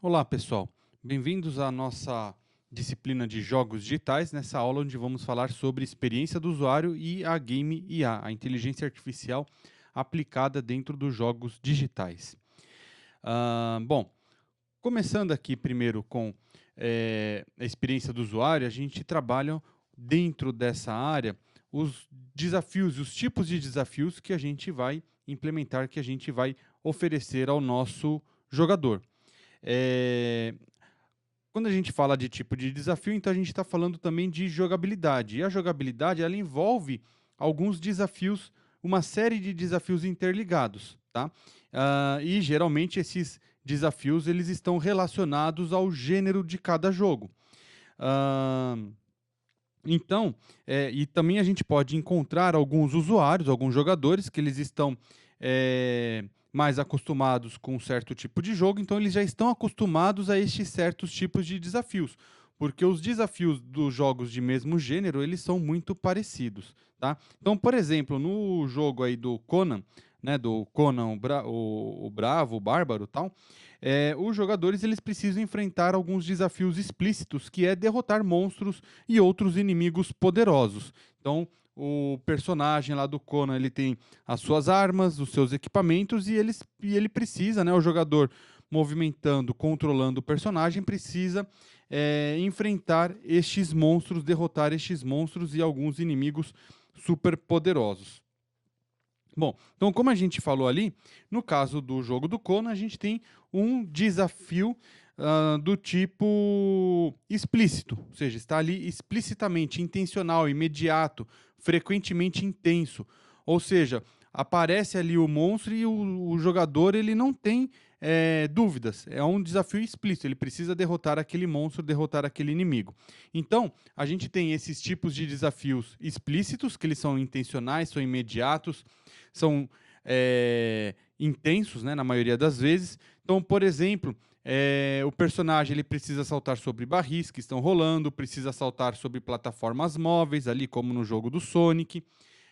Olá, pessoal. Bem-vindos à nossa disciplina de jogos digitais, nessa aula onde vamos falar sobre experiência do usuário e a Game IA, a inteligência artificial aplicada dentro dos jogos digitais. Bom, começando aqui primeiro com a experiência do usuário, a gente trabalha dentro dessa área os desafios e os tipos de desafios que a gente vai implementar, que a gente vai oferecer ao nosso jogador. Eh, Quando a gente fala de tipo de desafio, então a gente está falando também de jogabilidade. E a jogabilidade, ela envolve alguns desafios, uma série de desafios interligados, tá? E geralmente esses desafios eles estão relacionados ao gênero de cada jogo. Ah, e também a gente pode encontrar alguns usuários, alguns jogadores, que eles estão mais acostumados com um certo tipo de jogo, então eles já estão acostumados a estes certos tipos de desafios, porque os desafios dos jogos de mesmo gênero, eles são muito parecidos, tá? Então, por exemplo, no jogo aí do Conan, né, do Conan o Bravo, o Bárbaro, tal, os jogadores eles precisam enfrentar alguns desafios explícitos, que é derrotar monstros e outros inimigos poderosos. Então, o personagem lá do Conan, ele tem as suas armas, os seus equipamentos e ele precisa, né, o jogador movimentando, controlando o personagem, precisa enfrentar estes monstros, derrotar estes monstros e alguns inimigos super poderosos. Bom, então como a gente falou ali, no caso do jogo do Conan, a gente tem um desafio do tipo explícito, ou seja, está ali explicitamente, intencional, imediato, frequentemente intenso. Ou seja, aparece ali o monstro e o jogador ele não tem dúvidas. É um desafio explícito, ele precisa derrotar aquele monstro, derrotar aquele inimigo. Então, a gente tem esses tipos de desafios explícitos, que eles são intencionais, são imediatos, são intensos, né, na maioria das vezes. Então, por exemplo, o personagem ele precisa saltar sobre barris que estão rolando, precisa saltar sobre plataformas móveis, ali como no jogo do Sonic.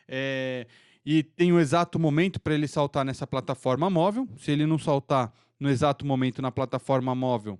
É, e tem o exato momento para ele saltar nessa plataforma móvel. Se ele não saltar no exato momento na plataforma móvel,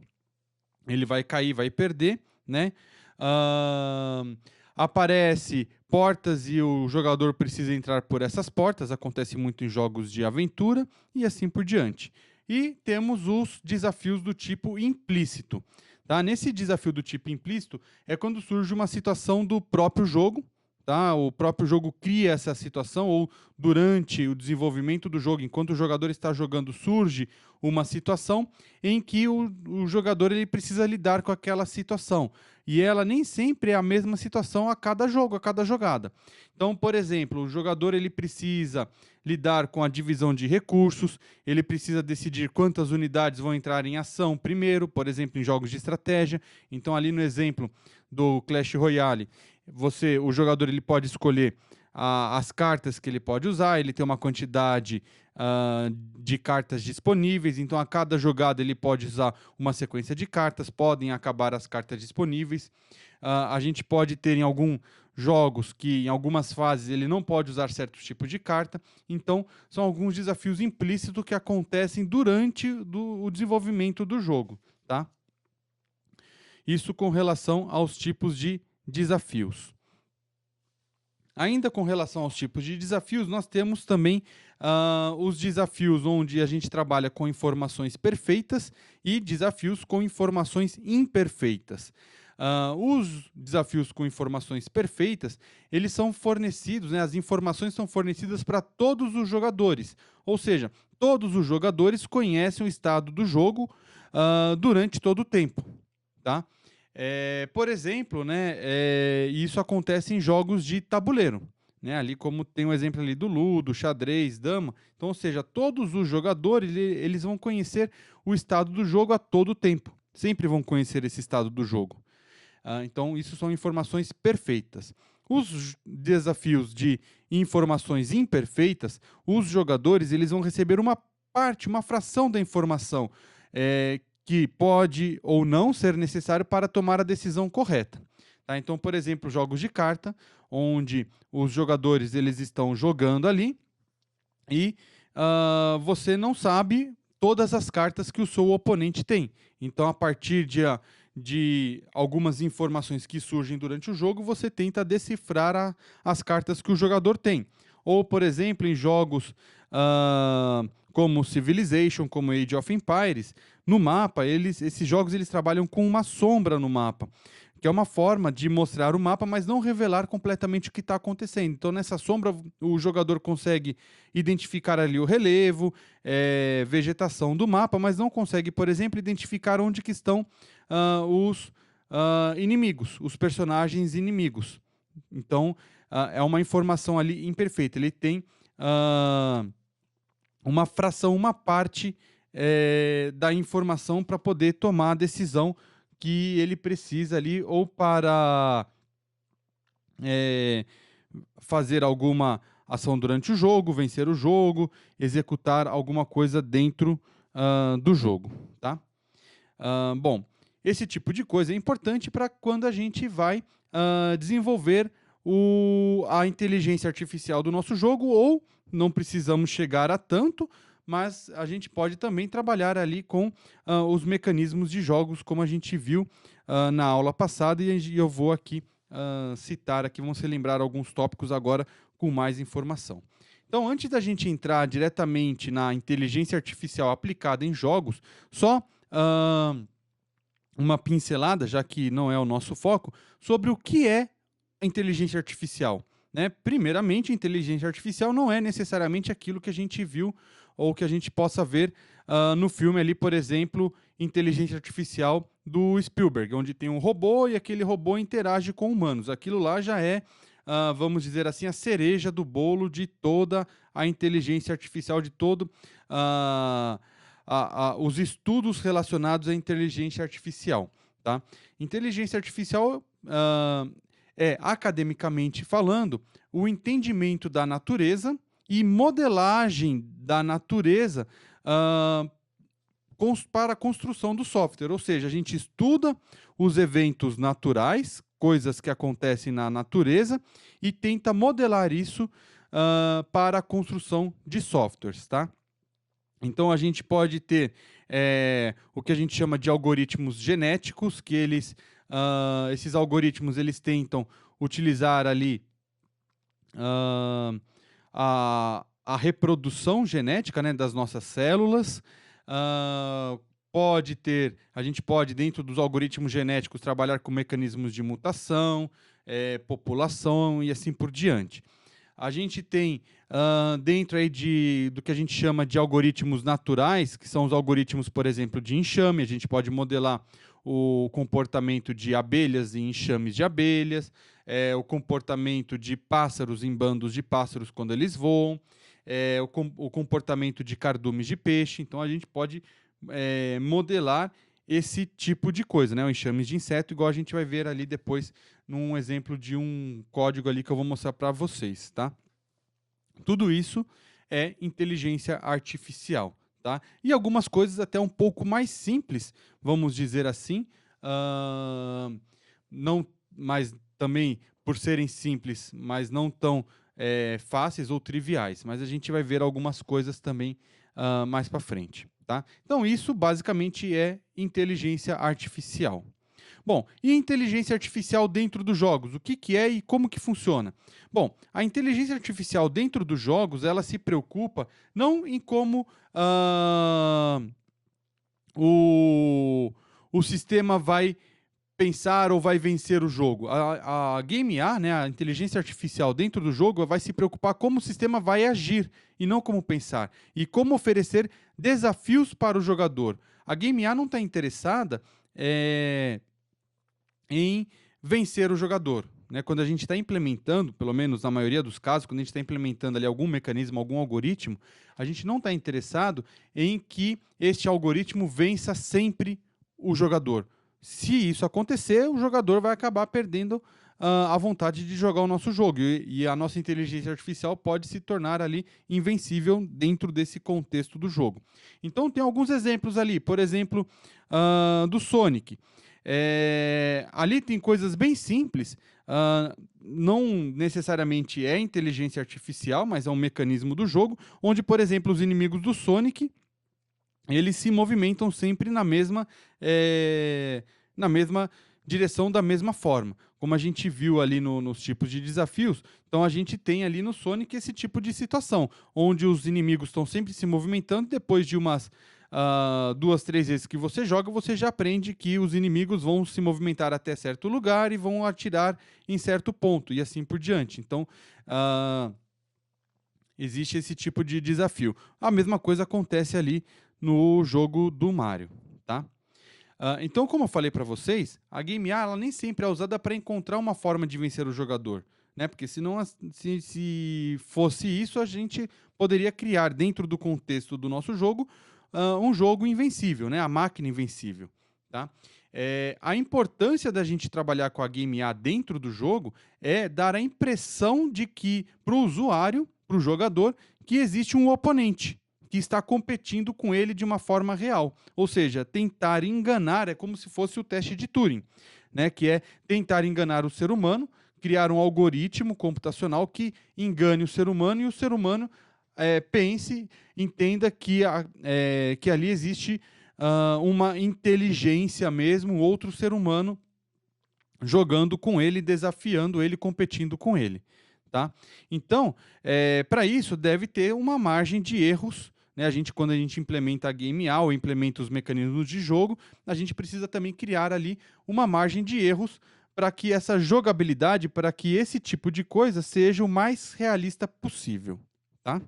ele vai cair, vai perder, né? Ahn, Aparece portas e o jogador precisa entrar por essas portas, acontece muito em jogos de aventura e assim por diante. E temos os desafios do tipo implícito. Tá? Nesse desafio do tipo implícito é quando surge uma situação do próprio jogo, tá? O próprio jogo cria essa situação, ou durante o desenvolvimento do jogo, enquanto o jogador está jogando, surge uma situação em que o jogador ele precisa lidar com aquela situação. E ela nem sempre é a mesma situação a cada jogo, a cada jogada. Então, por exemplo, o jogador ele precisa lidar com a divisão de recursos, ele precisa decidir quantas unidades vão entrar em ação primeiro, por exemplo, em jogos de estratégia. Então, ali no exemplo do Clash Royale, o jogador ele pode escolher as cartas que ele pode usar, ele tem uma quantidade de cartas disponíveis, então a cada jogada ele pode usar uma sequência de cartas, podem acabar as cartas disponíveis. A gente pode ter em alguns jogos que em algumas fases ele não pode usar certos tipos de carta, então são alguns desafios implícitos que acontecem durante o desenvolvimento do jogo, tá? Isso com relação aos tipos de desafios. Ainda com relação aos tipos de desafios, nós temos também os desafios onde a gente trabalha com informações perfeitas e desafios com informações imperfeitas. Os desafios com informações perfeitas, eles são fornecidos, né, as informações são fornecidas para todos os jogadores, ou seja, todos os jogadores conhecem o estado do jogo durante todo o tempo, tá? Por exemplo, né, isso acontece em jogos de tabuleiro, né, ali como tem um exemplo ali do Ludo, xadrez, dama. Então, ou seja, todos os jogadores eles vão conhecer o estado do jogo a todo tempo. Sempre vão conhecer esse estado do jogo. Então, isso são informações perfeitas. Os desafios de informações imperfeitas, os jogadores eles vão receber uma parte, uma fração da informação que pode ou não ser necessário para tomar a decisão correta. Tá? Então, por exemplo, jogos de carta, onde os jogadores eles estão jogando ali e você não sabe todas as cartas que o seu oponente tem. Então, a partir de algumas informações que surgem durante o jogo, você tenta decifrar as cartas que o jogador tem. Ou, por exemplo, em jogos como Civilization, como Age of Empires, no mapa, esses jogos eles trabalham com uma sombra no mapa, que é uma forma de mostrar o mapa, mas não revelar completamente o que está acontecendo. Então, nessa sombra, o jogador consegue identificar ali o relevo, vegetação do mapa, mas não consegue, por exemplo, identificar onde que estão os inimigos, os personagens inimigos. Então, é uma informação ali imperfeita. Ele tem uma fração, uma parte da informação para poder tomar a decisão que ele precisa ali, ou para fazer alguma ação durante o jogo, vencer o jogo, executar alguma coisa dentro do jogo, tá? Bom, esse tipo de coisa é importante para quando a gente vai desenvolver a inteligência artificial do nosso jogo, ou não precisamos chegar a tanto, mas a gente pode também trabalhar ali com os mecanismos de jogos, como a gente viu na aula passada, e eu vou aqui citar aqui, vamos relembrar alguns tópicos agora com mais informação. Então, antes da gente entrar diretamente na inteligência artificial aplicada em jogos, só uma pincelada, já que não é o nosso foco, sobre o que é a inteligência artificial. Né? Primeiramente, inteligência artificial não é necessariamente aquilo que a gente viu ou que a gente possa ver no filme ali, por exemplo, Inteligência Artificial do Spielberg, onde tem um robô e aquele robô interage com humanos. Aquilo lá já é, vamos dizer assim, a cereja do bolo de toda a inteligência artificial, de todo os estudos relacionados à inteligência artificial. Tá? Inteligência artificial é, academicamente falando, o entendimento da natureza e modelagem da natureza para a construção do software. Ou seja, a gente estuda os eventos naturais, coisas que acontecem na natureza, e tenta modelar isso para a construção de softwares, tá? Então, a gente pode ter o que a gente chama de algoritmos genéticos, que esses algoritmos eles tentam utilizar ali a reprodução genética, né, das nossas células. A gente pode, dentro dos algoritmos genéticos, trabalhar com mecanismos de mutação, população e assim por diante. A gente tem dentro aí do que a gente chama de algoritmos naturais, que são os algoritmos, por exemplo, de enxame. A gente pode modelar o comportamento de abelhas em enxames de abelhas, o comportamento de pássaros em bandos de pássaros quando eles voam, o comportamento de cardumes de peixe. Então, a gente pode modelar esse tipo de coisa, né? O enxames de inseto, igual a gente vai ver ali depois num exemplo de um código ali que eu vou mostrar para vocês, tá? Tudo isso é inteligência artificial, tá? E algumas coisas até um pouco mais simples, vamos dizer assim, não, mas também por serem simples, mas não tão fáceis ou triviais. Mas a gente vai ver algumas coisas também mais para frente, tá? Então isso basicamente é inteligência artificial. Bom, e inteligência artificial dentro dos jogos? O que é e como que funciona? Bom, a inteligência artificial dentro dos jogos, ela se preocupa não em como o sistema vai pensar ou vai vencer o jogo. A Game A, né, a inteligência artificial dentro do jogo, vai se preocupar como o sistema vai agir e não como pensar. E como oferecer desafios para o jogador. A Game A não está interessada em vencer o jogador. Né? Quando a gente está implementando, pelo menos na maioria dos casos, quando a gente está implementando ali algum mecanismo, algum algoritmo, a gente não está interessado em que este algoritmo vença sempre o jogador. Se isso acontecer, o jogador vai acabar perdendo a vontade de jogar o nosso jogo. E a nossa inteligência artificial pode se tornar ali invencível dentro desse contexto do jogo. Então, tem alguns exemplos ali. Por exemplo, do Sonic. Ali tem coisas bem simples, não necessariamente é inteligência artificial, mas é um mecanismo do jogo, onde, por exemplo, os inimigos do Sonic, eles se movimentam sempre na mesma direção, da mesma forma. Como a gente viu ali nos tipos de desafios, então a gente tem ali no Sonic esse tipo de situação, onde os inimigos estão sempre se movimentando, depois de umas 2, 3 vezes que você joga, você já aprende que os inimigos vão se movimentar até certo lugar e vão atirar em certo ponto, e assim por diante. Então, existe esse tipo de desafio. A mesma coisa acontece ali no jogo do Mario, tá? Então, como eu falei para vocês, a Game A ela nem sempre é usada para encontrar uma forma de vencer o jogador, né? Porque senão, se fosse isso, a gente poderia criar dentro do contexto do nosso jogo um jogo invencível, né? A máquina invencível, tá? A importância da gente trabalhar com a Game A dentro do jogo é dar a impressão de que para o usuário, para o jogador, que existe um oponente que está competindo com ele de uma forma real. Ou seja, tentar enganar é como se fosse o teste de Turing, né? Que é tentar enganar o ser humano, criar um algoritmo computacional que engane o ser humano e o ser humano pense, entenda que ali existe uma inteligência mesmo, outro ser humano jogando com ele, desafiando ele, competindo com ele. Tá? Então, para isso, deve ter uma margem de erros. Né? Quando a gente implementa a Game A ou implementa os mecanismos de jogo, a gente precisa também criar ali uma margem de erros para que essa jogabilidade, para que esse tipo de coisa seja o mais realista possível. Tá?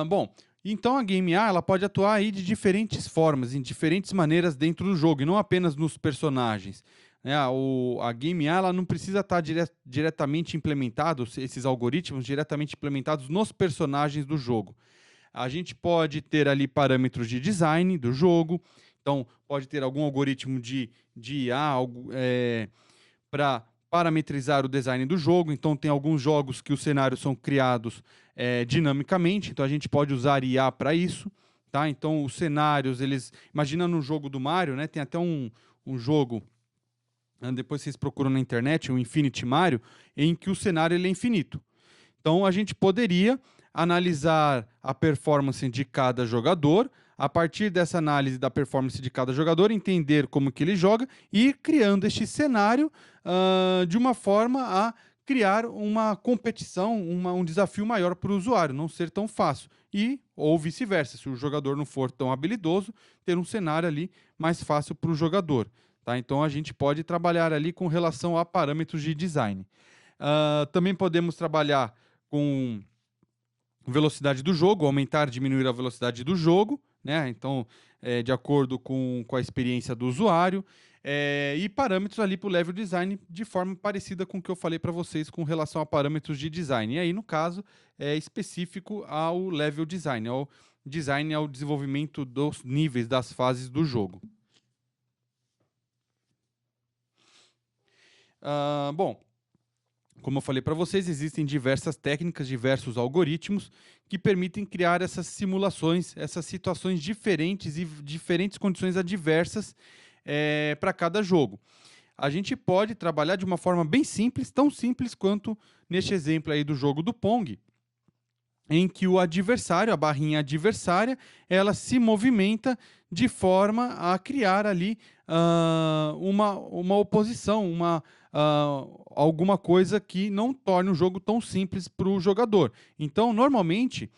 Bom, então a Game A ela pode atuar aí de diferentes formas, em diferentes maneiras dentro do jogo, e não apenas nos personagens. Né? A Game A ela não precisa estar diretamente implementados, esses algoritmos diretamente implementados nos personagens do jogo. A gente pode ter ali parâmetros de design do jogo, então pode ter algum algoritmo de IA para parametrizar o design do jogo. Então, tem alguns jogos que os cenários são criados dinamicamente, então a gente pode usar IA para isso. Tá? Então, os cenários, imagina no jogo do Mario, né? Tem até um jogo, depois vocês procuram na internet, o Infinity Mario, em que o cenário ele é infinito. Então, a gente poderia analisar a performance de cada jogador, a partir dessa análise da performance de cada jogador, entender como que ele joga e ir criando este cenário de uma forma a criar uma competição, um desafio maior para o usuário, não ser tão fácil. Ou vice-versa, se o jogador não for tão habilidoso, ter um cenário ali mais fácil para o jogador. Tá? Então, a gente pode trabalhar ali com relação a parâmetros de design. Também podemos trabalhar com velocidade do jogo, aumentar, diminuir a velocidade do jogo, né? Então, de acordo com a experiência do usuário, e parâmetros ali para o level design de forma parecida com o que eu falei para vocês com relação a parâmetros de design. E aí, no caso, é específico ao level design, ao desenvolvimento dos níveis, das fases do jogo. Bom, como eu falei para vocês, existem diversas técnicas, diversos algoritmos que permitem criar essas simulações, essas situações diferentes e diferentes condições adversas para cada jogo. A gente pode trabalhar de uma forma bem simples, tão simples quanto neste exemplo aí do jogo do Pong, em que o adversário, a barrinha adversária, ela se movimenta de forma a criar ali uma oposição, alguma coisa que não torne o jogo tão simples para o jogador. Então, normalmente,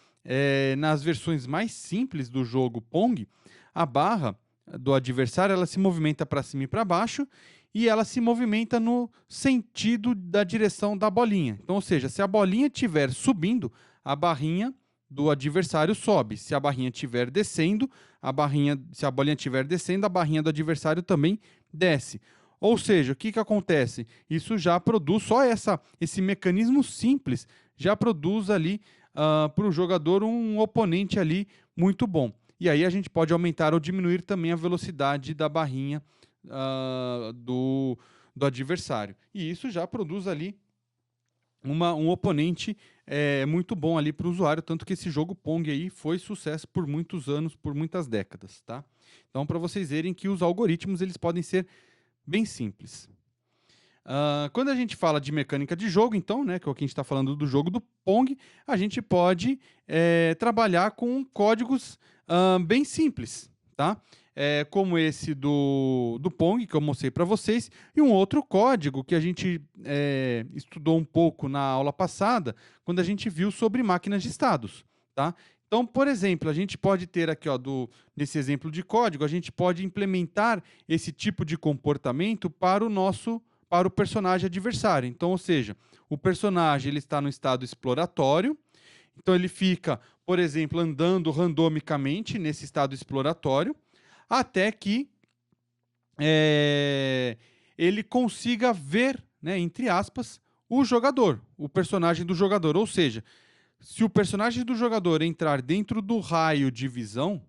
nas versões mais simples do jogo Pong, a barra do adversário ela se movimenta para cima e para baixo, e ela se movimenta no sentido da direção da bolinha. Então, ou seja, se a bolinha estiver subindo, a barrinha do adversário sobe. Se a barrinha estiver descendo, se a bolinha estiver descendo, a barrinha do adversário também desce. Ou seja, o que acontece? Isso já produz, só esse mecanismo simples, já produz ali para o jogador um oponente ali muito bom. E aí a gente pode aumentar ou diminuir também a velocidade da barrinha do adversário. E isso já produz ali um oponente muito bom ali para o usuário, tanto que esse jogo Pong aí foi sucesso por muitos anos, por muitas décadas, tá? Então, para vocês verem que os algoritmos eles podem ser bem simples. Quando a gente fala de mecânica de jogo, então, né, que é o que a gente está falando do jogo do Pong, a gente pode trabalhar com códigos bem simples, tá? Como esse do Pong, que eu mostrei para vocês, e um outro código que a gente estudou um pouco na aula passada, quando a gente viu sobre máquinas de estados, tá? Então, por exemplo, a gente pode ter aqui, ó, nesse exemplo de código, a gente pode implementar esse tipo de comportamento para o personagem adversário. Então, ou seja, o personagem ele está no estado exploratório, então ele fica, por exemplo, andando randomicamente nesse estado exploratório, até que ele consiga ver, né, entre aspas, o jogador, o personagem do jogador. Ou seja, se o personagem do jogador entrar dentro do raio de visão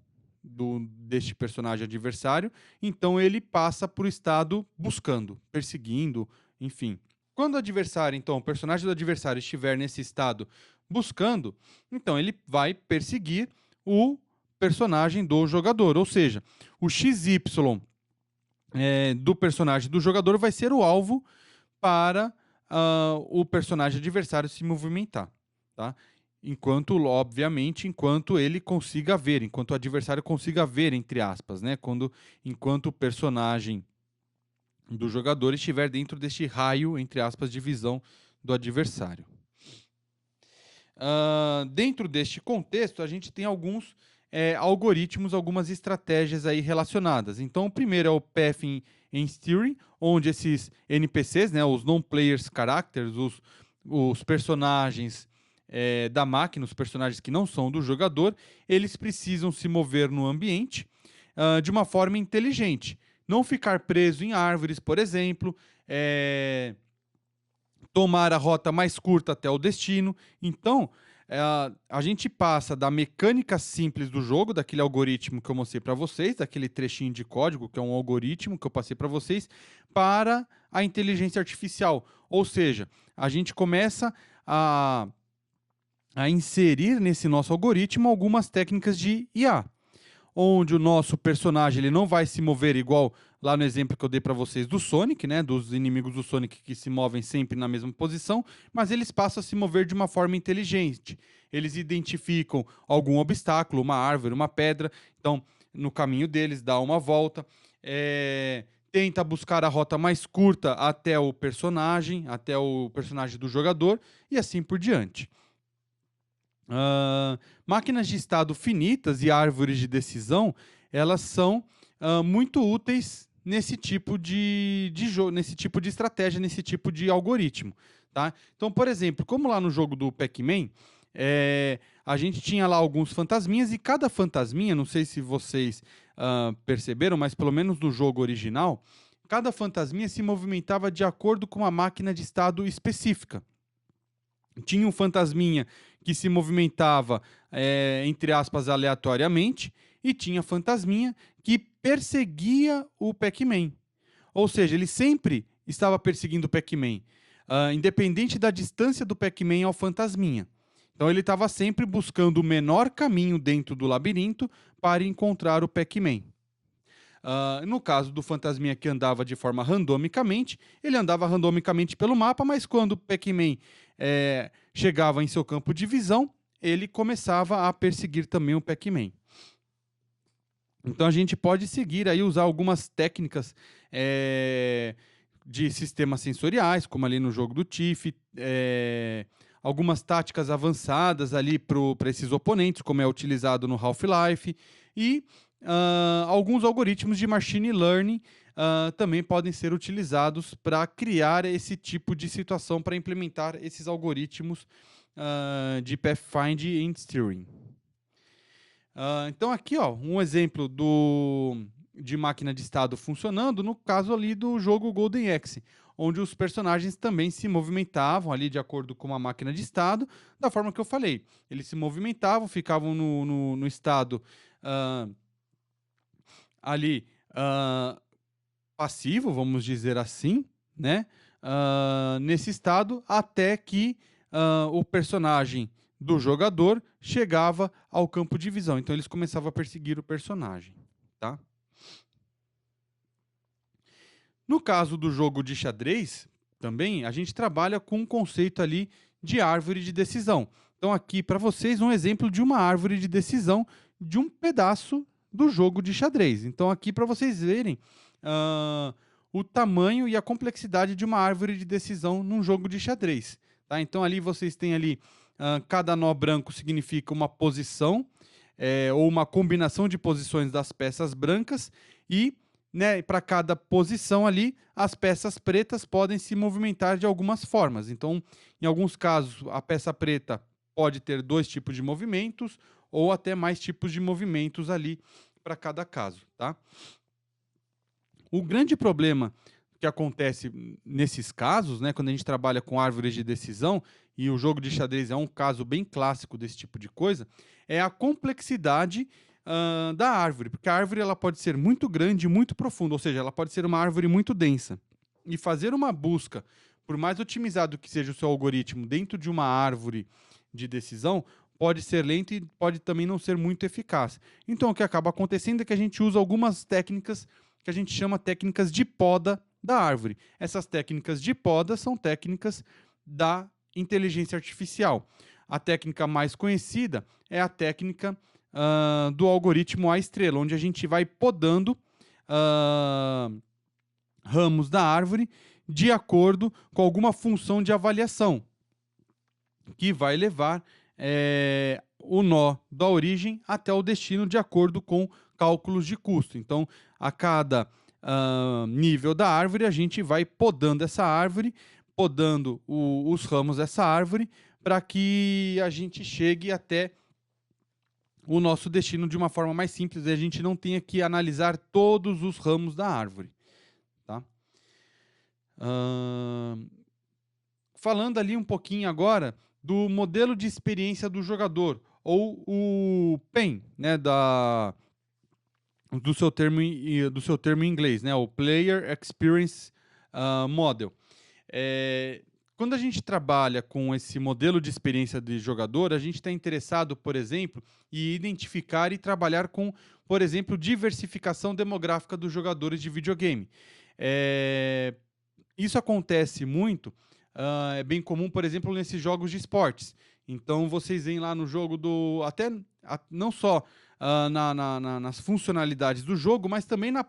deste personagem adversário, então ele passa para o estado buscando, perseguindo, enfim. Quando o adversário, então, o personagem do adversário estiver nesse estado buscando, então ele vai perseguir o personagem do jogador, ou seja, o XY do personagem do jogador vai ser o alvo para o personagem adversário se movimentar, tá? Obviamente, enquanto ele consiga ver, enquanto o adversário consiga ver, entre aspas, né? Enquanto o personagem do jogador estiver dentro deste raio, entre aspas, de visão do adversário. Dentro deste contexto, a gente tem alguns algoritmos, algumas estratégias aí relacionadas. Então, o primeiro é o Pathing and Steering, onde esses NPCs, né, os Non-Players Characters, os personagens da máquina, os personagens que não são do jogador, eles precisam se mover no ambiente de uma forma inteligente. Não ficar preso em árvores, por exemplo, tomar a rota mais curta até o destino. Então, a gente passa da mecânica simples do jogo, daquele algoritmo que eu mostrei para vocês, daquele trechinho de código, que é um algoritmo que eu passei para vocês, para a inteligência artificial. Ou seja, a gente começa a inserir nesse nosso algoritmo algumas técnicas de IA, onde o nosso personagem ele não vai se mover igual lá no exemplo que eu dei para vocês do Sonic, né, dos inimigos do Sonic que se movem sempre na mesma posição, mas eles passam a se mover de uma forma inteligente. Eles identificam algum obstáculo, uma árvore, uma pedra, então no caminho deles dá uma volta, tenta buscar a rota mais curta até o personagem do jogador e assim por diante. Máquinas de estado finitas e árvores de decisão, elas são muito úteis nesse tipo de jogo, nesse tipo de estratégia, nesse tipo de algoritmo, tá? Então, por exemplo, como lá no jogo do Pac-Man, a gente tinha lá alguns fantasminhas e cada fantasminha, não sei se vocês perceberam, mas pelo menos no jogo original, cada fantasminha se movimentava de acordo com uma máquina de estado específica. Tinha um fantasminha que se movimentava, entre aspas, aleatoriamente, e tinha fantasminha que perseguia o Pac-Man. Ou seja, ele sempre estava perseguindo o Pac-Man, independente da distância do Pac-Man ao fantasminha. Então ele estava sempre buscando o menor caminho dentro do labirinto para encontrar o Pac-Man. No caso do fantasminha que andava de forma randomicamente, ele andava randomicamente pelo mapa, mas quando o Pac-Man chegava em seu campo de visão, ele começava a perseguir também o Pac-Man. Então a gente pode seguir aí, usar algumas técnicas de sistemas sensoriais, como ali no jogo do Tiff, algumas táticas avançadas ali para esses oponentes, como é utilizado no Half-Life, e alguns algoritmos de machine learning também podem ser utilizados para criar esse tipo de situação, para implementar esses algoritmos de Pathfinding and Steering. Então aqui, ó, um exemplo de máquina de estado funcionando, no caso ali do jogo Golden Axe, onde os personagens também se movimentavam ali de acordo com uma máquina de estado, da forma que eu falei. Eles se movimentavam, ficavam no estado ali passivo, vamos dizer assim, né? Nesse estado, até que o personagem do jogador chegava ao campo de visão. Então eles começavam a perseguir o personagem, tá? No caso do jogo de xadrez, também, a gente trabalha com um conceito ali de árvore de decisão. Então, aqui para vocês, um exemplo de uma árvore de decisão de um pedaço do jogo de xadrez. Então, aqui para vocês verem o tamanho e a complexidade de uma árvore de decisão num jogo de xadrez. Tá? Então, ali vocês têm ali, cada nó branco significa uma posição, ou uma combinação de posições das peças brancas, e né, para cada posição ali, as peças pretas podem se movimentar de algumas formas. Então, em alguns casos, a peça preta pode ter 2 tipos de movimentos, ou até mais tipos de movimentos ali para cada caso. Tá? O grande problema que acontece nesses casos, né, quando a gente trabalha com árvores de decisão, e o jogo de xadrez é um caso bem clássico desse tipo de coisa, é a complexidade da árvore, porque a árvore ela pode ser muito grande e muito profunda, ou seja, ela pode ser uma árvore muito densa. E fazer uma busca, por mais otimizado que seja o seu algoritmo dentro de uma árvore de decisão, pode ser lento e pode também não ser muito eficaz. Então, o que acaba acontecendo é que a gente usa algumas técnicas que a gente chama técnicas de poda da árvore. Essas técnicas de poda são técnicas da inteligência artificial. A técnica mais conhecida é a técnica do algoritmo A estrela, onde a gente vai podando ramos da árvore de acordo com alguma função de avaliação, que vai levar o nó da origem até o destino de acordo com cálculos de custo. Então, a cada nível da árvore, a gente vai podando essa árvore, podando os ramos dessa árvore, para que a gente chegue até o nosso destino de uma forma mais simples e a gente não tenha que analisar todos os ramos da árvore. Tá? Falando ali um pouquinho agora do modelo de experiência do jogador, ou o PEM, né, do seu termo em inglês, né, o Player Experience Model. Quando a gente trabalha com esse modelo de experiência de jogador, a gente está interessado, por exemplo, em identificar e trabalhar com, por exemplo, diversificação demográfica dos jogadores de videogame. Isso acontece muito, é bem comum, por exemplo, nesses jogos de esportes. Então, vocês veem lá no jogo não só nas funcionalidades do jogo, mas também no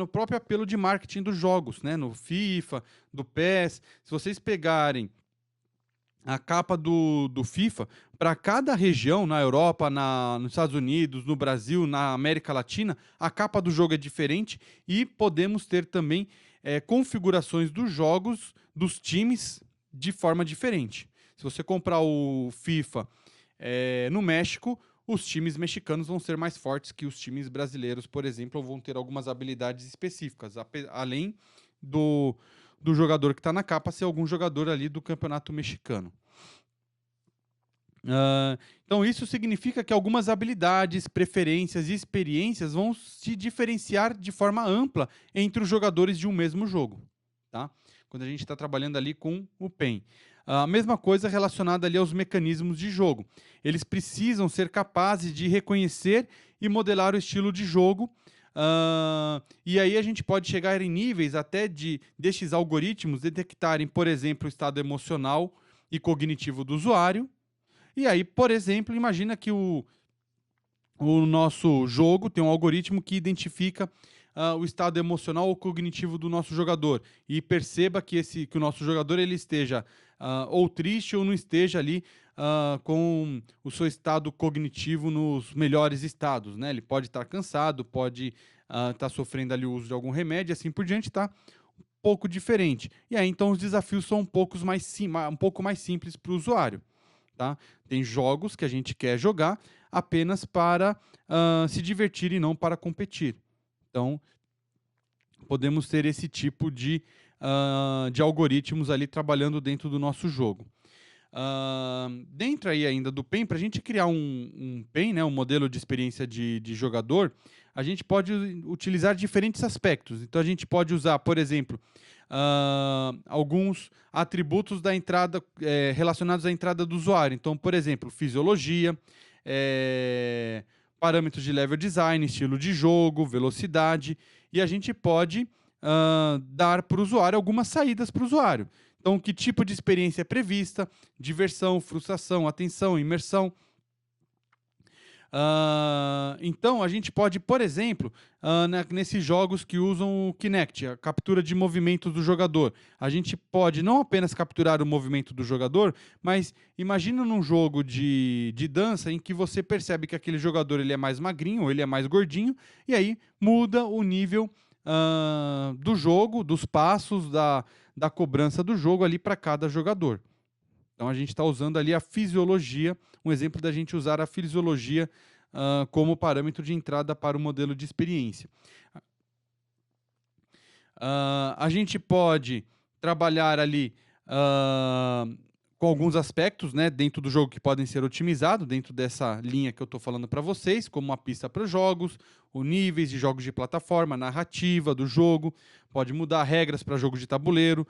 próprio apelo de marketing dos jogos, né? No FIFA, do PES. Se vocês pegarem a capa do FIFA, para cada região, na Europa, nos Estados Unidos, no Brasil, na América Latina, a capa do jogo é diferente e podemos ter também configurações dos jogos, dos times, de forma diferente. Se você comprar o FIFA no México, os times mexicanos vão ser mais fortes que os times brasileiros, por exemplo, ou vão ter algumas habilidades específicas, além do jogador que está na capa ser algum jogador ali do campeonato mexicano. Então, isso significa que algumas habilidades, preferências e experiências vão se diferenciar de forma ampla entre os jogadores de um mesmo jogo. Tá? Quando a gente está trabalhando ali com o PEN. A mesma coisa relacionada ali aos mecanismos de jogo. Eles precisam ser capazes de reconhecer e modelar o estilo de jogo. E aí a gente pode chegar em níveis até destes algoritmos detectarem, por exemplo, o estado emocional e cognitivo do usuário. E aí, por exemplo, imagina que o nosso jogo tem um algoritmo que identifica o estado emocional ou cognitivo do nosso jogador e perceba que o nosso jogador ele esteja ou triste ou não esteja ali com o seu estado cognitivo nos melhores estados, né? Ele pode estar cansado, pode estar sofrendo ali o uso de algum remédio, assim por diante, tá? Um pouco diferente. E aí, então, os desafios são um pouco mais simples para o usuário. Tá? Tem jogos que a gente quer jogar apenas para se divertir e não para competir. Então, podemos ter esse tipo de algoritmos ali trabalhando dentro do nosso jogo. Dentro aí ainda do PEN, para a gente criar um PEN, né, um modelo de experiência de jogador, a gente pode utilizar diferentes aspectos. Então, a gente pode usar, por exemplo, alguns atributos da entrada relacionados à entrada do usuário. Então, por exemplo, fisiologia, parâmetros de level design, estilo de jogo, velocidade, e a gente pode dar para o usuário algumas saídas para o usuário. Então, que tipo de experiência é prevista? Diversão, frustração, atenção, imersão. Então, a gente pode, por exemplo, nesses jogos que usam o Kinect, a captura de movimentos do jogador, a gente pode não apenas capturar o movimento do jogador, mas imagina num jogo de dança em que você percebe que aquele jogador ele é mais magrinho ou ele é mais gordinho, e aí muda o nível do jogo, dos passos, da cobrança do jogo ali para cada jogador. Então a gente está usando ali a fisiologia, um exemplo da gente usar a fisiologia como parâmetro de entrada para o modelo de experiência. A gente pode trabalhar ali com alguns aspectos, né, dentro do jogo que podem ser otimizados, dentro dessa linha que eu estou falando para vocês, como uma pista para jogos, os níveis de jogos de plataforma, narrativa do jogo, pode mudar regras para jogos de tabuleiro,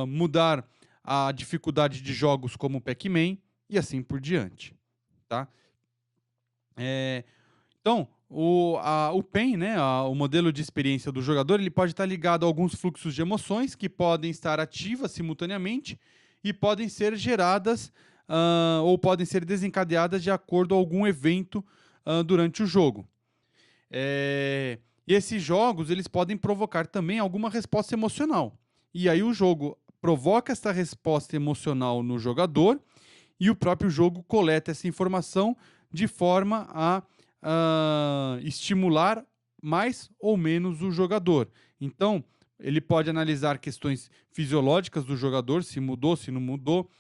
mudar a dificuldade de jogos como Pac-Man e assim por diante. Tá? Então, o PEN, né, o modelo de experiência do jogador, ele pode estar ligado a alguns fluxos de emoções que podem estar ativas simultaneamente e podem ser geradas ou podem ser desencadeadas de acordo com algum evento durante o jogo. E esses jogos eles podem provocar também alguma resposta emocional. E aí o jogo provoca essa resposta emocional no jogador e o próprio jogo coleta essa informação de forma a estimular mais ou menos o jogador. Então, ele pode analisar questões fisiológicas do jogador, se mudou, se não mudou,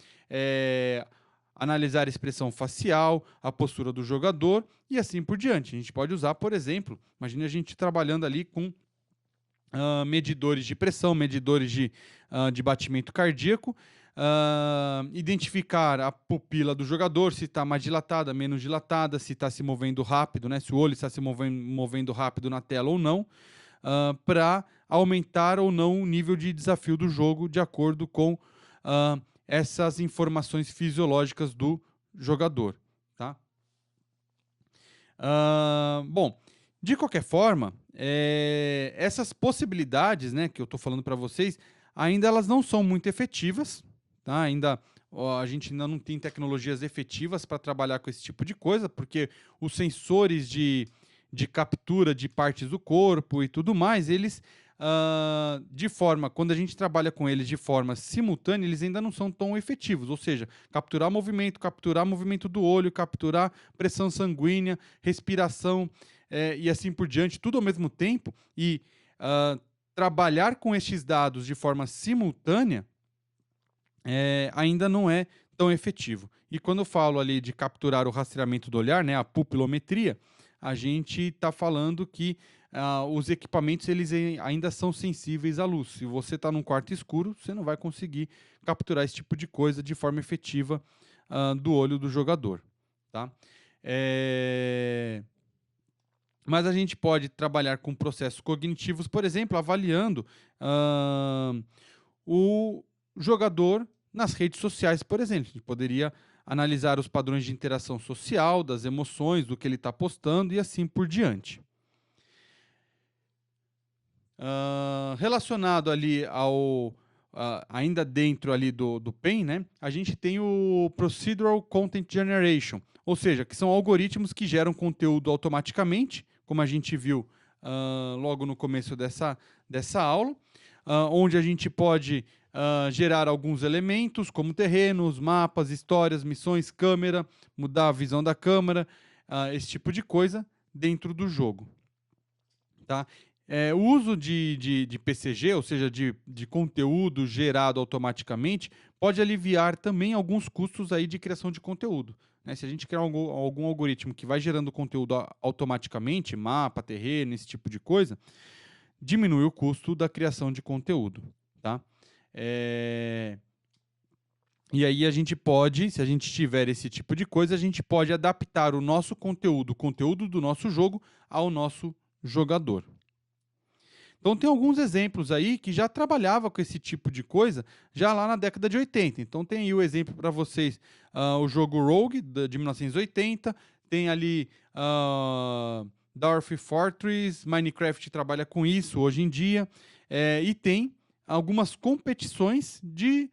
analisar a expressão facial, a postura do jogador e assim por diante. A gente pode usar, por exemplo, imagine a gente trabalhando ali com medidores de pressão, medidores de batimento cardíaco, identificar a pupila do jogador, se está mais dilatada, menos dilatada, se está se movendo rápido, né, se o olho está se movendo rápido na tela ou não, para aumentar ou não o nível de desafio do jogo de acordo com essas informações fisiológicas do jogador. Tá? Bom, de qualquer forma, essas possibilidades, né, que eu estou falando para vocês, ainda elas não são muito efetivas. Tá? A gente ainda não tem tecnologias efetivas para trabalhar com esse tipo de coisa, porque os sensores de captura de partes do corpo e tudo mais, eles, quando a gente trabalha com eles de forma simultânea, eles ainda não são tão efetivos. Ou seja, capturar movimento do olho, capturar pressão sanguínea, respiração e assim por diante, tudo ao mesmo tempo, e trabalhar com estes dados de forma simultânea ainda não é tão efetivo. E quando eu falo ali de capturar o rastreamento do olhar, né, a pupilometria, a gente está falando que os equipamentos eles ainda são sensíveis à luz. Se você está num quarto escuro, você não vai conseguir capturar esse tipo de coisa de forma efetiva do olho do jogador. Tá? Mas a gente pode trabalhar com processos cognitivos, por exemplo, avaliando o jogador nas redes sociais, por exemplo. A gente poderia analisar os padrões de interação social, das emoções, do que ele está postando e assim por diante. Relacionado ali ainda dentro ali do PEN, né, a gente tem o Procedural Content Generation, ou seja, que são algoritmos que geram conteúdo automaticamente, como a gente viu logo no começo dessa aula, onde a gente pode gerar alguns elementos, como terrenos, mapas, histórias, missões, câmera, mudar a visão da câmera, esse tipo de coisa dentro do jogo. Tá? O uso de PCG, ou seja, de conteúdo gerado automaticamente, pode aliviar também alguns custos aí de criação de conteúdo. Né? Se a gente criar algum algoritmo que vai gerando conteúdo automaticamente, mapa, terreno, esse tipo de coisa, diminui o custo da criação de conteúdo. Tá? E aí a gente pode, se a gente tiver esse tipo de coisa, a gente pode adaptar o nosso conteúdo, o conteúdo do nosso jogo, ao nosso jogador. Então tem alguns exemplos aí que já trabalhava com esse tipo de coisa já lá na década de 80. Então tem aí o exemplo para vocês, o jogo Rogue, de 1980, tem ali Dwarf Fortress, Minecraft trabalha com isso hoje em dia, e tem algumas competições de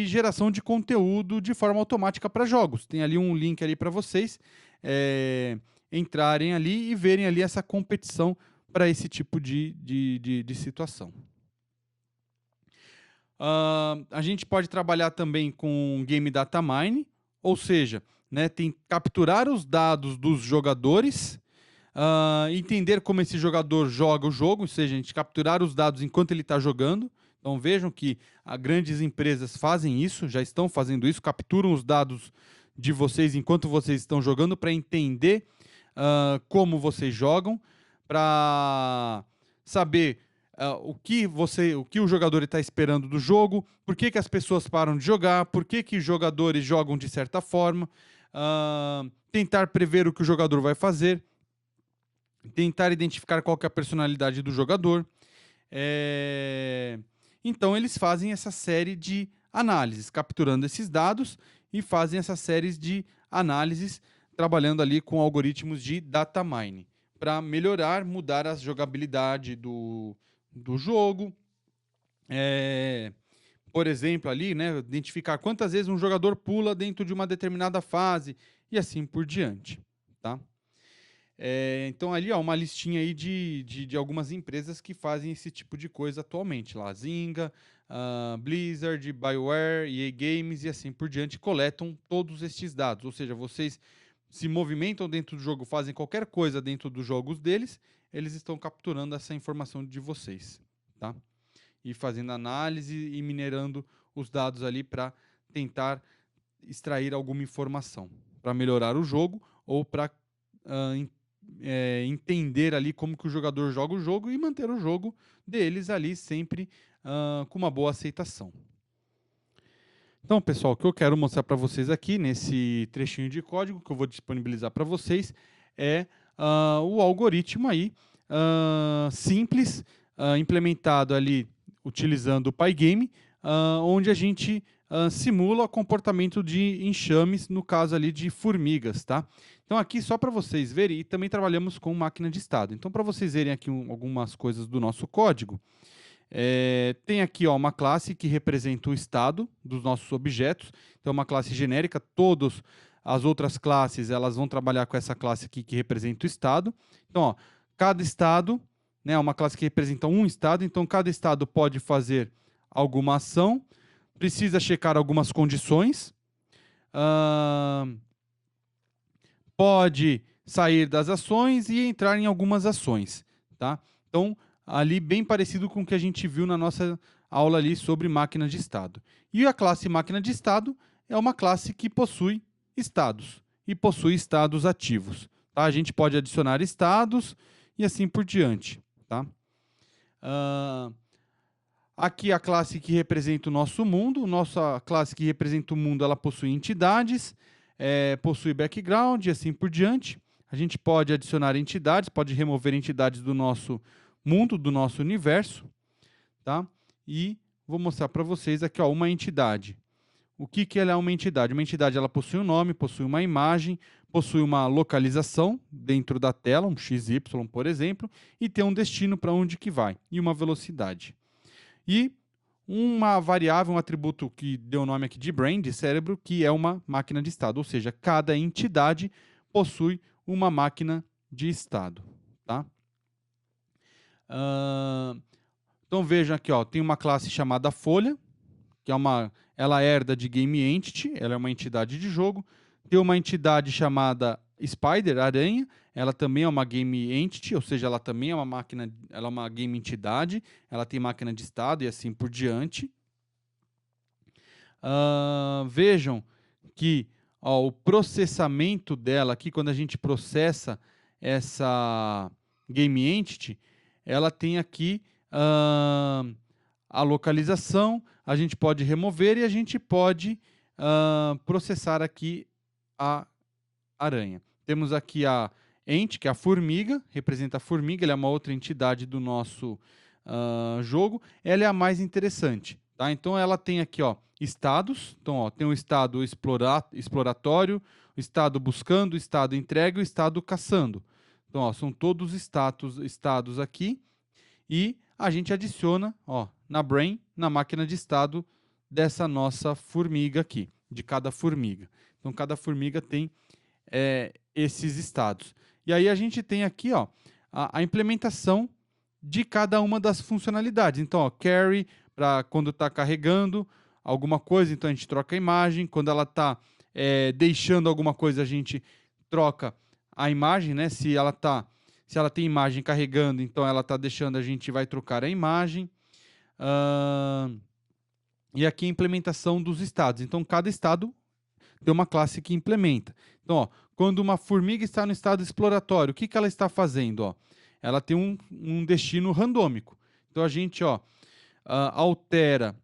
geração de conteúdo de forma automática para jogos. Tem ali um link ali para vocês entrarem ali e verem ali essa competição para esse tipo de situação. A gente pode trabalhar também com Game Data Mine, ou seja, né, tem capturar os dados dos jogadores, entender como esse jogador joga o jogo, ou seja, a gente capturar os dados enquanto ele está jogando. Então vejam que grandes empresas fazem isso, já estão fazendo isso, capturam os dados de vocês enquanto vocês estão jogando para entender como vocês jogam, para saber o que o jogador está esperando do jogo, por que as pessoas param de jogar, por que os jogadores jogam de certa forma, tentar prever o que o jogador vai fazer, tentar identificar qual que é a personalidade do jogador. Então eles fazem essa série de análises, capturando esses dados e fazem essas séries de análises trabalhando ali com algoritmos de data mining para melhorar, mudar a jogabilidade do jogo. Por exemplo, ali, né, identificar quantas vezes um jogador pula dentro de uma determinada fase e assim por diante, tá? Então ali, ó, uma listinha aí de algumas empresas que fazem esse tipo de coisa atualmente. Lá, Zynga, Blizzard, BioWare, EA Games e assim por diante, coletam todos estes dados. Ou seja, vocês se movimentam dentro do jogo, fazem qualquer coisa dentro dos jogos deles, eles estão capturando essa informação de vocês, tá? E fazendo análise e minerando os dados ali para tentar extrair alguma informação, para melhorar o jogo ou para entender ali como que o jogador joga o jogo e manter o jogo deles ali sempre com uma boa aceitação. Então, pessoal, o que eu quero mostrar para vocês aqui nesse trechinho de código que eu vou disponibilizar para vocês é o algoritmo aí simples, implementado ali utilizando o Pygame, onde a gente simula o comportamento de enxames, no caso ali de formigas, tá? Então aqui só para vocês verem, e também trabalhamos com máquina de estado. Então para vocês verem aqui algumas coisas do nosso código, tem aqui uma classe que representa o estado dos nossos objetos. Então uma classe genérica, todas as outras classes elas vão trabalhar com essa classe aqui que representa o estado. Então cada estado, né, uma classe que representa um estado, então cada estado pode fazer alguma ação, precisa checar algumas condições, pode sair das ações e entrar em algumas ações, tá? Então, ali bem parecido com o que a gente viu na nossa aula ali sobre máquina de estado. E a classe máquina de estado é uma classe que possui estados e possui estados ativos, tá? A gente pode adicionar estados e assim por diante, tá? Aqui a classe que representa o nosso mundo. Nossa classe que representa o mundo, ela possui entidades, possui background e assim por diante. A gente pode adicionar entidades, pode remover entidades do nosso mundo, do nosso universo, tá? E vou mostrar para vocês aqui, ó, uma entidade. O que ela é uma entidade? Uma entidade, ela possui um nome, possui uma imagem, possui uma localização dentro da tela, um XY, por exemplo, e tem um destino para onde que vai, e uma velocidade. E uma variável, um atributo que deu o nome aqui de brain, de cérebro, que é uma máquina de estado, ou seja, cada entidade possui uma máquina de estado, tá? Então vejam aqui, ó, tem uma classe chamada folha, que ela herda de game entity, ela é uma entidade de jogo. Tem uma entidade chamada spider, aranha, ela também é uma game entity, ou seja, ela também é uma máquina, ela é uma game entidade, ela tem máquina de estado e assim por diante. Vejam que o processamento dela aqui, quando a gente processa essa game entity, ela tem aqui a localização, a gente pode remover e a gente pode processar aqui a aranha. Temos aqui a ent, que é a formiga, representa a formiga, ela é uma outra entidade do nosso jogo. Ela é a mais interessante, tá? Então ela tem aqui, ó, estados. Então, ó, tem o estado exploratório, o estado buscando, o estado entrega e o estado caçando, Então, ó, são todos estados aqui e a gente adiciona, ó, na Brain, na máquina de estado dessa nossa formiga aqui, de cada formiga. Então, cada formiga tem esses estados. E aí a gente tem aqui, ó, a implementação de cada uma das funcionalidades. Então, ó, carry para quando está carregando alguma coisa, então a gente troca a imagem. Quando ela está deixando alguma coisa, a gente troca a imagem, né? Se ela tem imagem carregando, então ela está deixando, a gente vai trocar a imagem. E aqui a implementação dos estados. Então, cada estado tem uma classe que implementa. Então, ó, quando uma formiga está no estado exploratório, o que ela está fazendo? Ó? Ela tem um destino randômico. Então, a gente altera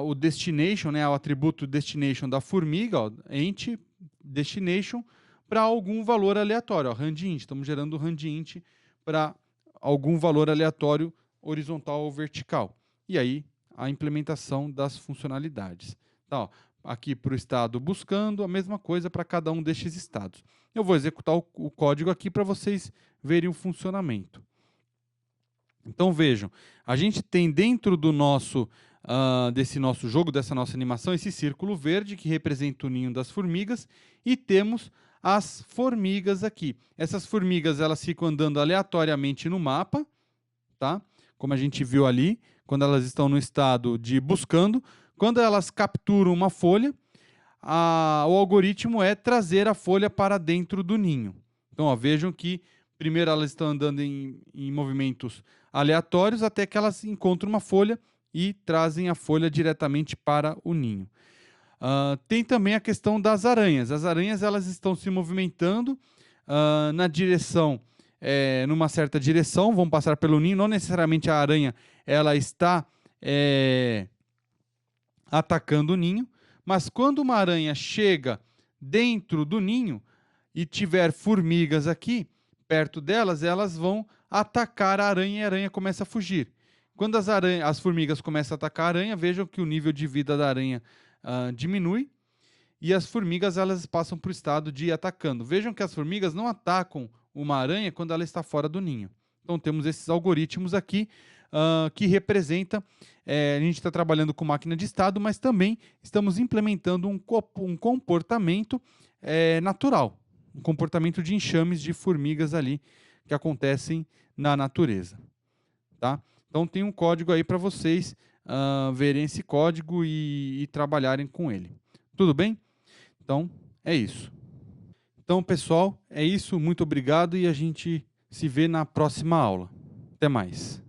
o destination, né, o atributo destination da formiga, ó, int destination, para algum valor aleatório, ó, randint. Estamos gerando randint para algum valor aleatório horizontal ou vertical. E aí, a implementação das funcionalidades. Tá, ó, aqui para o estado buscando, a mesma coisa para cada um destes estados. Eu vou executar o código aqui para vocês verem o funcionamento. Então vejam, a gente tem dentro do desse nosso jogo, dessa nossa animação, esse círculo verde que representa o ninho das formigas e temos as formigas aqui. Essas formigas elas ficam andando aleatoriamente no mapa, tá? Como a gente viu ali, quando elas estão no estado de buscando. Quando elas capturam uma folha, o algoritmo é trazer a folha para dentro do ninho. Então, ó, vejam que primeiro elas estão andando em movimentos aleatórios até que elas encontram uma folha e trazem a folha diretamente para o ninho. Tem também a questão das aranhas. As aranhas elas estão se movimentando na direção, numa certa direção, vão passar pelo ninho. Não necessariamente a aranha ela está atacando o ninho, mas quando uma aranha chega dentro do ninho e tiver formigas aqui perto delas, elas vão atacar a aranha e a aranha começa a fugir. Quando as formigas começam a atacar a aranha, vejam que o nível de vida da aranha diminui e as formigas elas passam para o estado de ir atacando. Vejam que as formigas não atacam uma aranha quando ela está fora do ninho. Então temos esses algoritmos aqui que representa, a gente está trabalhando com máquina de estado, mas também estamos implementando um comportamento natural, um comportamento de enxames de formigas ali que acontecem na natureza. Tá? Então tem um código aí para vocês verem esse código e trabalharem com ele. Tudo bem? Então é isso. Então, pessoal, é isso. Muito obrigado e a gente se vê na próxima aula. Até mais.